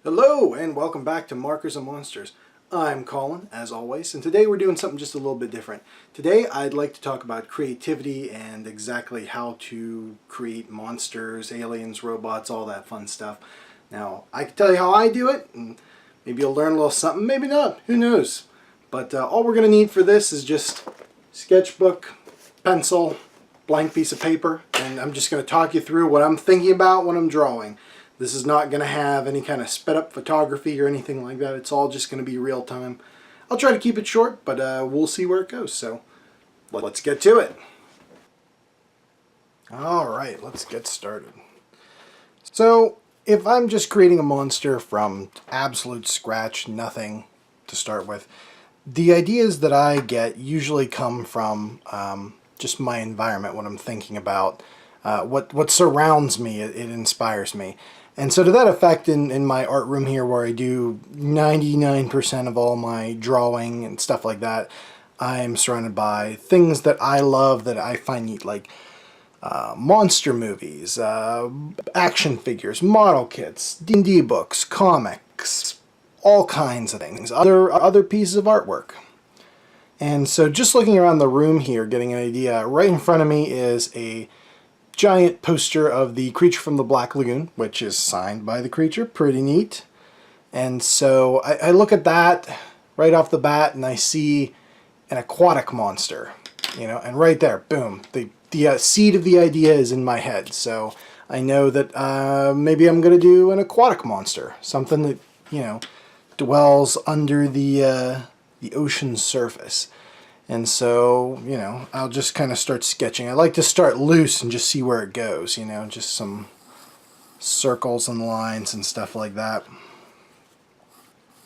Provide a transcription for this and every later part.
Hello and welcome back to Markers of Monsters. I'm Colin, as always, and today we're doing something just a little bit different. Today I'd like to talk about creativity and exactly how to create monsters, aliens, robots, all that fun stuff. Now, I can tell you how I do it, and maybe you'll learn a little something, maybe not, who knows. But all we're going to need for this is just sketchbook, pencil, blank piece of paper, and I'm just going to talk you through what I'm thinking about when I'm drawing. This is not going to have any kind of sped up photography or anything like that. It's all just going to be real time. I'll try to keep it short, but we'll see where it goes. So let's get to it. Alright, let's get started. So if I'm just creating a monster from absolute scratch, nothing to start with, the ideas that I get usually come from just my environment, what I'm thinking about, what surrounds me, it inspires me. And so to that effect, in my art room here where I do 99% of all my drawing and stuff like that, I'm surrounded by things that I love, that I find neat, like monster movies, action figures, model kits, D&D books, comics, all kinds of things, other pieces of artwork. And so just looking around the room here, getting an idea, right in front of me is a giant poster of the Creature from the Black Lagoon, which is signed by the creature. Pretty neat. And so I look at that right off the bat and I see an aquatic monster, and right there, boom, the seed of the idea is in my head. So I know that maybe I'm going to do an aquatic monster, something that, dwells under the ocean's surface. And so, I'll just kind of start sketching. I like to start loose and just see where it goes, just some circles and lines and stuff like that.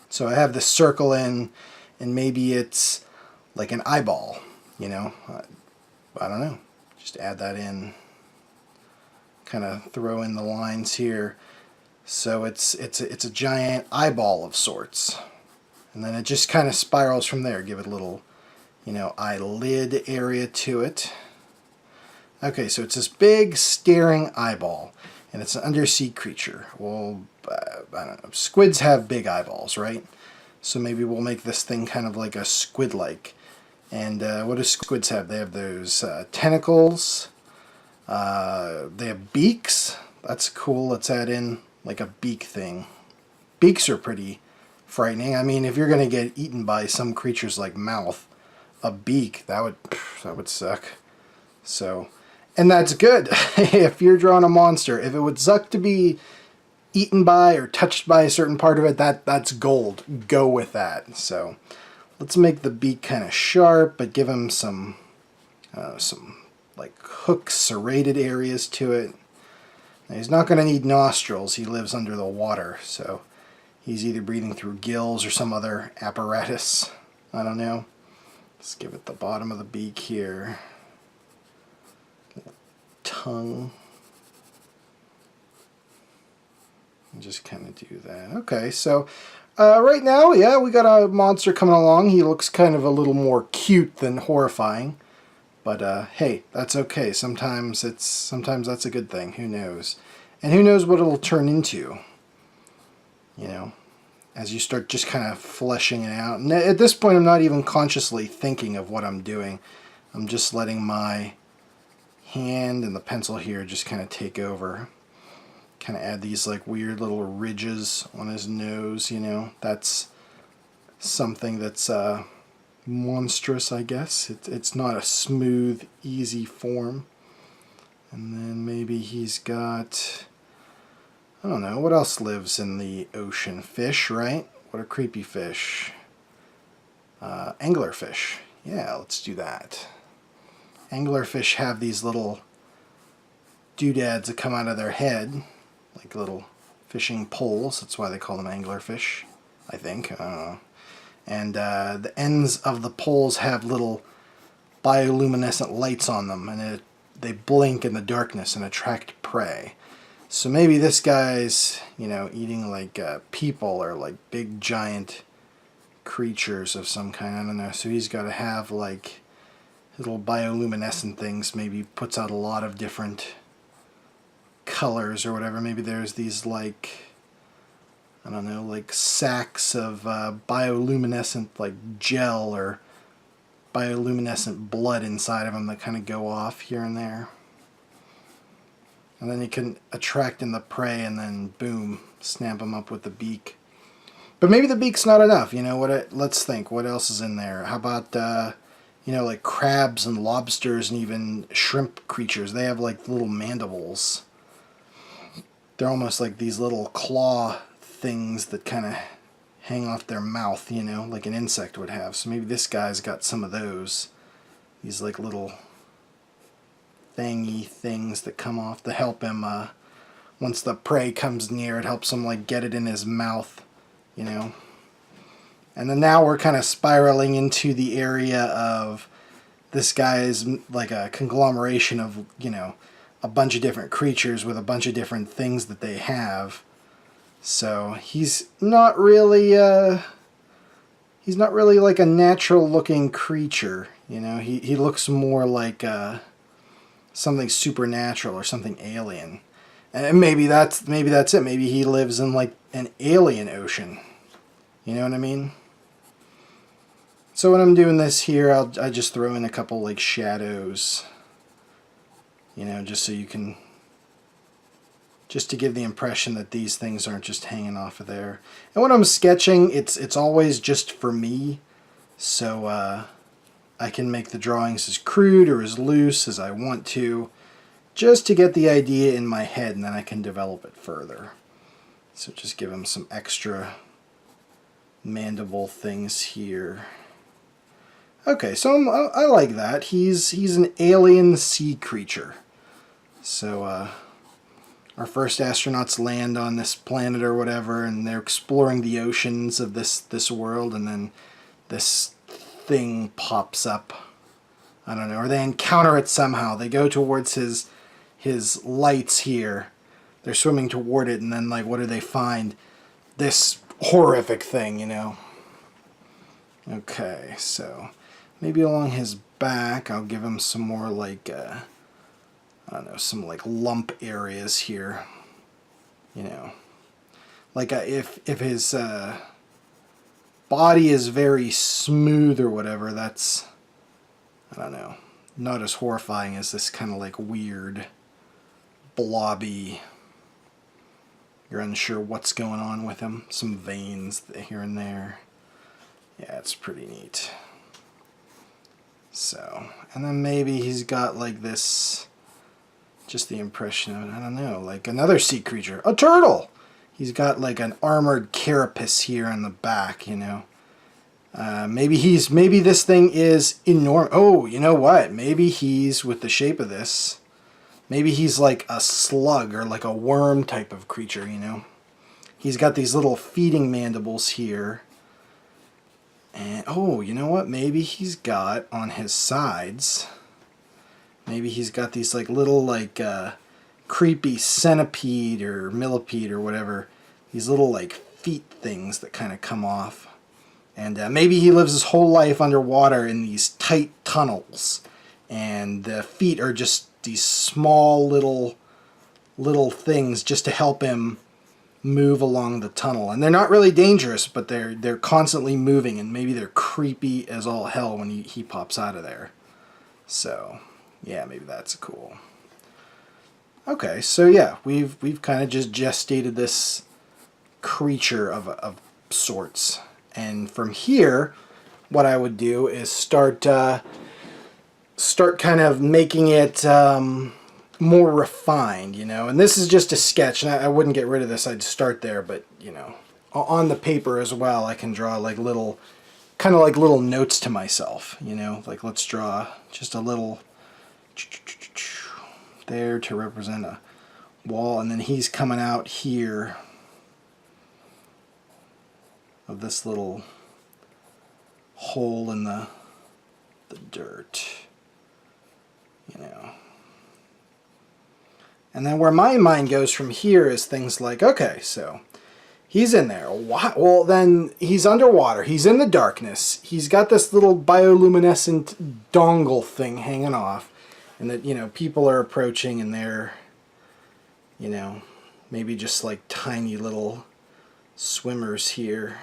So I have this circle in, and maybe it's like an eyeball, I don't know. Just add that in, kind of throw in the lines here. So it's a giant eyeball of sorts. And then it just kind of spirals from there. Give it a little eyelid area to it. Okay, so it's this big staring eyeball, and it's an undersea creature. Well, I don't know. Squids have big eyeballs, right? So maybe we'll make this thing kind of like a squid-like. And what do squids have? They have those tentacles. They have beaks. That's cool. Let's add in like a beak thing. Beaks are pretty frightening. I mean, if you're going to get eaten by some creatures like mouth, a beak, that would suck. So, and that's good. If you're drawing a monster, if it would suck to be eaten by or touched by a certain part of it, that's gold. Go with that. So let's make the beak kind of sharp, but give him some like hook serrated areas to it. Now, he's not going to need nostrils. He lives under the water, so he's either breathing through gills or some other apparatus. I don't know. Let's give it the bottom of the beak here. Tongue. And just kind of do that. Okay, so right now, yeah, we got a monster coming along. He looks kind of a little more cute than horrifying. But hey, that's okay. Sometimes that's a good thing. Who knows? And who knows what it'll turn into, as you start just kind of fleshing it out. And at this point, I'm not even consciously thinking of what I'm doing. I'm just letting my hand and the pencil here just kind of take over. Kind of add these like weird little ridges on his nose, That's something that's monstrous, I guess. It's not a smooth, easy form. And then maybe he's got, I don't know, what else lives in the ocean? Fish, right? What are creepy fish? Anglerfish. Yeah, let's do that. Anglerfish have these little doodads that come out of their head, like little fishing poles. That's why they call them anglerfish, I think. I don't know. And the ends of the poles have little bioluminescent lights on them, and they blink in the darkness and attract prey. So maybe this guy's, eating like people or like big giant creatures of some kind. I don't know. So he's got to have like little bioluminescent things. Maybe puts out a lot of different colors or whatever. Maybe there's these like I don't know, like sacks of bioluminescent like gel or bioluminescent blood inside of them that kind of go off here and there. And then you can attract in the prey and then boom, snap them up with the beak. But maybe the beak's not enough, you know, let's think, what else is in there? How about, you know, like crabs and lobsters and even shrimp creatures? They have like little mandibles. They're almost like these little claw things that kind of hang off their mouth, you know, like an insect would have. So maybe this guy's got some of those. These like little fangy things that come off to help him, once the prey comes near, it helps him like get it in his mouth, you know. And then now we're kind of spiraling into the area of this guy is like a conglomeration of, you know, a bunch of different creatures with a bunch of different things that they have. So he's not really like a natural looking creature, you know. He looks more like something supernatural or something alien. And maybe that's it. Maybe he lives in like an alien ocean. You know what I mean? So when I'm doing this here, I just throw in a couple like shadows, you know, just so you can, just to give the impression that these things aren't just hanging off of there. And when I'm sketching, it's always just for me, so I can make the drawings as crude or as loose as I want to, just to get the idea in my head, and then I can develop it further. So just give him some extra mandible things here. Okay, so I like that. He's an alien sea creature. So our first astronauts land on this planet or whatever, and they're exploring the oceans of this world, and then this thing pops up. I don't know, or they encounter it somehow. They go towards his lights here. They're swimming toward it, and then like, what do they find? This horrific thing, you know. Okay, so maybe along his back, I'll give him some more like, I don't know, some like lump areas here, you know. Like if his body is very smooth or whatever, that's, I don't know, not as horrifying as this kind of like weird, blobby, you're unsure what's going on with him. Some veins here and there. Yeah, it's pretty neat. So, and then maybe he's got like this, just the impression of, I don't know, like another sea creature, a turtle. He's got like an armored carapace here on the back, you know. Maybe this thing is enormous. Oh, you know what? Maybe he's, with the shape of this, maybe he's like a slug or like a worm type of creature, you know. He's got these little feeding mandibles here. And, oh, you know what? Maybe he's got on his sides, maybe he's got these like little like creepy centipede or millipede or whatever, these little like feet things that kind of come off. And maybe he lives his whole life underwater in these tight tunnels, and the feet are just these small little things just to help him move along the tunnel. And they're not really dangerous, but they're constantly moving, and maybe they're creepy as all hell when he pops out of there. So yeah, maybe that's cool. Okay, so yeah, we've kind of just gestated this creature of sorts. And from here, what I would do is start kind of making it more refined, you know. And this is just a sketch, and I wouldn't get rid of this. I'd start there, but, you know, on the paper as well, I can draw like little, kind of like little notes to myself, you know. Like, let's draw just a little there to represent a wall, and then he's coming out here of this little hole in the dirt, you know. And then where my mind goes from here is things like, okay, so he's in there. Well, then he's underwater. He's in the darkness. He's got this little bioluminescent dongle thing hanging off, and that, you know, people are approaching, and they're, you know, maybe just like tiny little swimmers here.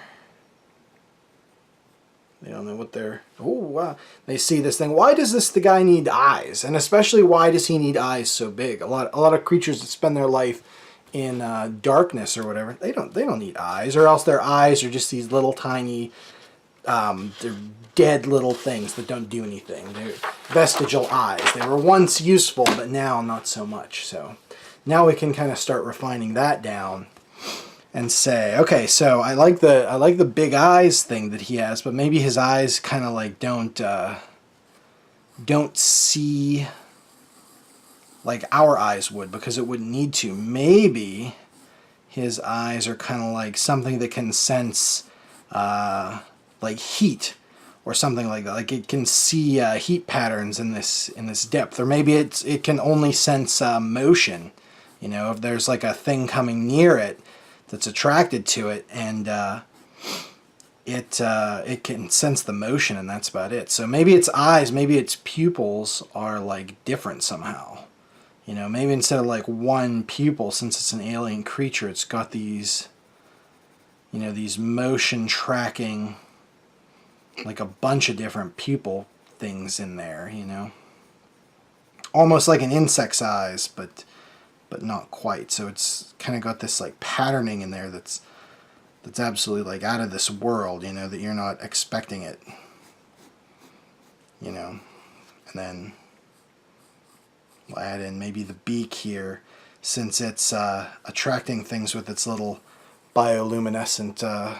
They don't know what they're... Oh, wow. They see this thing. Why does the guy need eyes? And especially, why does he need eyes so big? A lot of creatures that spend their life in darkness or whatever, they don't need eyes, or else their eyes are just these little tiny, they're dead little things that don't do anything. They're vestigial eyes. They were once useful, but now not so much. So now we can kind of start refining that down and say, okay, so I like the big eyes thing that he has, but maybe his eyes kind of like don't see like our eyes would, because it wouldn't need to. Maybe his eyes are kind of like something that can sense like heat or something like that. Like it can see heat patterns in this depth, or maybe it can only sense motion. You know, if there's like a thing coming near it that's attracted to it, and it can sense the motion, and that's about it. So maybe its eyes, maybe its pupils are like different somehow. You know, maybe instead of like one pupil, since it's an alien creature, it's got these, you know, these motion tracking, like a bunch of different pupil things in there, you know. Almost like an insect's eyes, but not quite. So it's kind of got this like patterning in there that's absolutely like out of this world, you know, that you're not expecting it, you know. And then we'll add in maybe the beak here, since it's attracting things with its little bioluminescent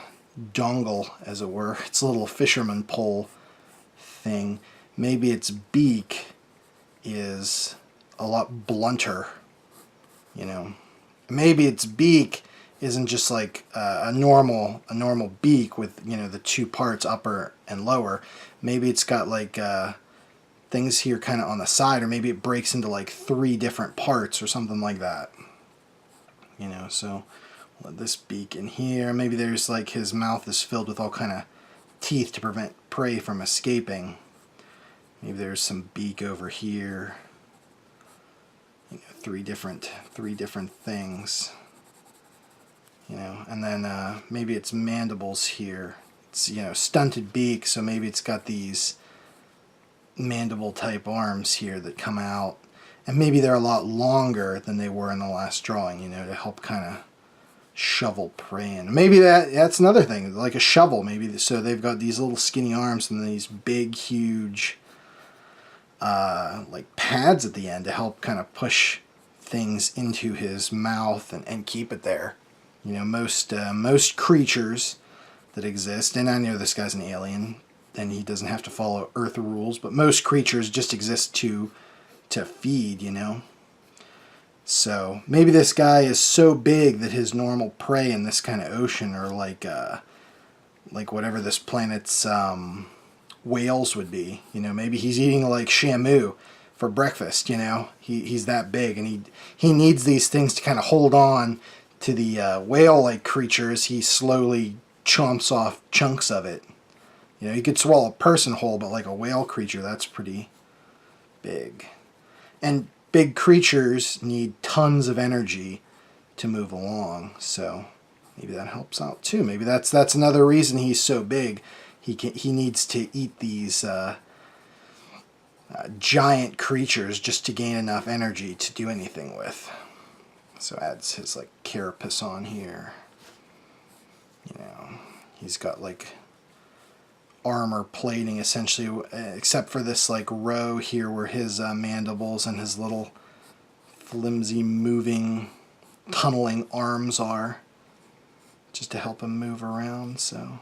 dongle, as it were, its little fisherman pole thing. Maybe its beak is a lot blunter, you know. Maybe its beak isn't just like a normal beak with, you know, the two parts, upper and lower. Maybe it's got like things here kind of on the side, or maybe it breaks into like 3 different parts or something like that, you know. So let this beak in here. Maybe there's like his mouth is filled with all kind of teeth to prevent prey from escaping. Maybe there's some beak over here. You know, three different things. You know, and then maybe it's mandibles here. It's, you know, stunted beak, so maybe it's got these mandible type arms here that come out, and maybe they're a lot longer than they were in the last drawing, you know, to help kind of shovel prey in. Maybe that's another thing, like a shovel, maybe. So they've got these little skinny arms and these big, huge like pads at the end to help kind of push things into his mouth and keep it there. You know, most creatures that exist, and I know this guy's an alien, and he doesn't have to follow Earth rules, but most creatures just exist to feed, you know. So maybe this guy is so big that his normal prey in this kind of ocean are like whatever this planet's whales would be. You know, maybe he's eating like Shamu for breakfast, you know. He's that big, and he needs these things to kind of hold on to the whale-like creatures. He slowly chomps off chunks of it. You know, you could swallow a person whole, but like a whale creature, that's pretty big. And big creatures need tons of energy to move along, so maybe that helps out too. Maybe that's another reason he's so big. He needs to eat these giant creatures just to gain enough energy to do anything with. So adds his like carapace on here. You know, he's got like armor plating essentially, except for this like row here where his mandibles and his little flimsy moving tunneling arms are, just to help him move around. So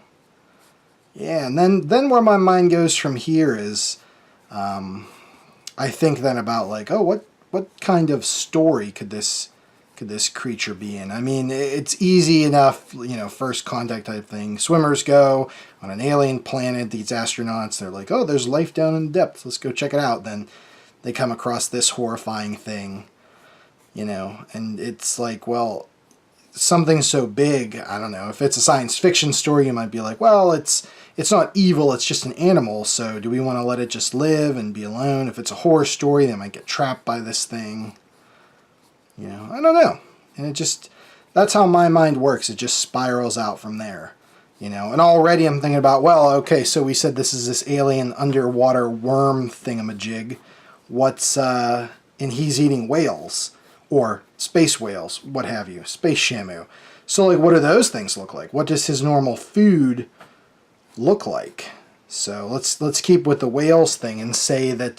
yeah, and then where my mind goes from here is I think then about like, oh, what kind of story could this creature be in? I mean, it's easy enough, you know, first contact type thing. Swimmers go on an alien planet, these astronauts, they're like, oh, there's life down in the depths, let's go check it out. Then they come across this horrifying thing, you know, and it's like, well, something so big, I don't know, if it's a science fiction story, you might be like, well, it's not evil, it's just an animal, so do we want to let it just live and be alone? If it's a horror story, they might get trapped by this thing. You know, I don't know. And it just, that's how my mind works. It just spirals out from there, you know. And already I'm thinking about, well, okay, so we said this is this alien underwater worm thingamajig. What's and he's eating whales or space whales, what have you, space shamu. So like, what do those things look like? What does his normal food look like? So let's keep with the whales thing and say that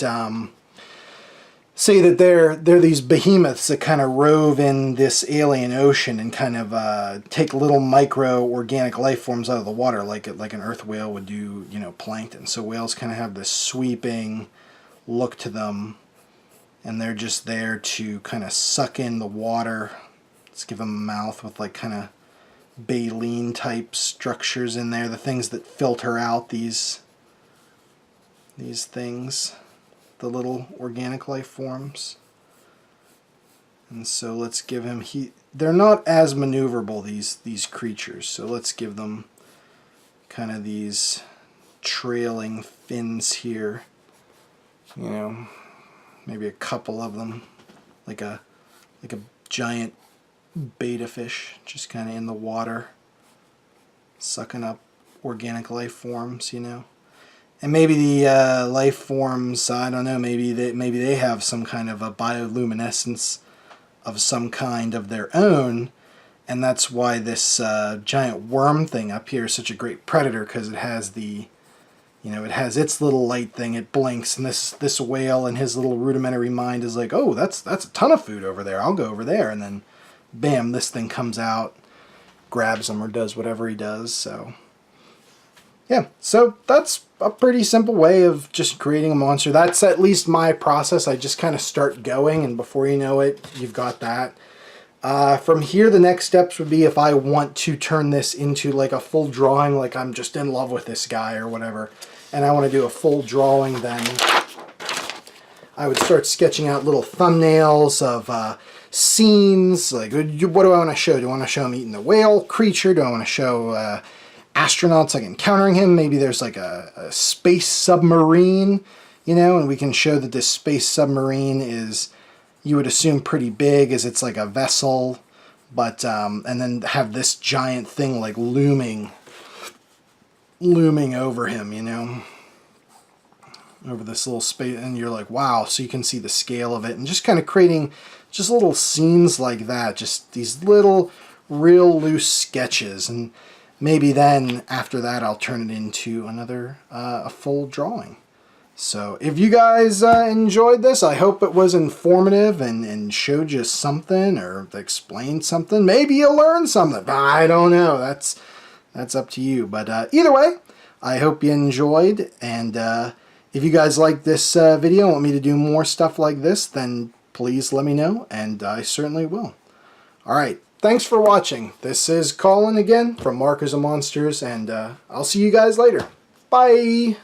they're these behemoths that kind of rove in this alien ocean and kind of take little micro organic life forms out of the water, like an earth whale would do, you know, plankton. So whales kind of have this sweeping look to them, and they're just there to kind of suck in the water. Let's give them a mouth with like kind of baleen type structures in there, the things that filter out these things, the little organic life forms. And so let's give him, they're not as maneuverable, these creatures, so let's give them kind of these trailing fins here, you know, maybe a couple of them, like a giant betta fish just kind of in the water sucking up organic life forms, you know. And maybe the life forms, I don't know, maybe they have some kind of a bioluminescence of some kind of their own, and that's why this giant worm thing up here is such a great predator, because it has the, you know, it has its little light thing, it blinks, and this whale in his little rudimentary mind is like, oh, that's a ton of food over there, I'll go over there, and then bam, this thing comes out, grabs him, or does whatever he does. So yeah, so that's a pretty simple way of just creating a monster. That's at least my process. I just kind of start going, and before you know it, you've got that. From here, the next steps would be if I want to turn this into like a full drawing, like I'm just in love with this guy or whatever, and I want to do a full drawing, then I would start sketching out little thumbnails of scenes. Like, what do I want to show? Do I want to show him eating the whale creature? Do I want to show astronauts like encountering him? Maybe there's like a space submarine, you know, and we can show that this space submarine is, you would assume, pretty big, as it's like a vessel, but and then have this giant thing like looming over him, you know, over this little space, and you're like, wow. So you can see the scale of it, and just kind of creating just little scenes like that, just these little real loose sketches, and maybe then after that I'll turn it into another a full drawing. So if you guys enjoyed this, I hope it was informative and showed you something or explained something. Maybe you learned something. I don't know. That's up to you. But either way, I hope you enjoyed. And if you guys like this video and want me to do more stuff like this, then please let me know, and I certainly will. Alright, thanks for watching. This is Colin again from Markers of Monsters, and I'll see you guys later. Bye!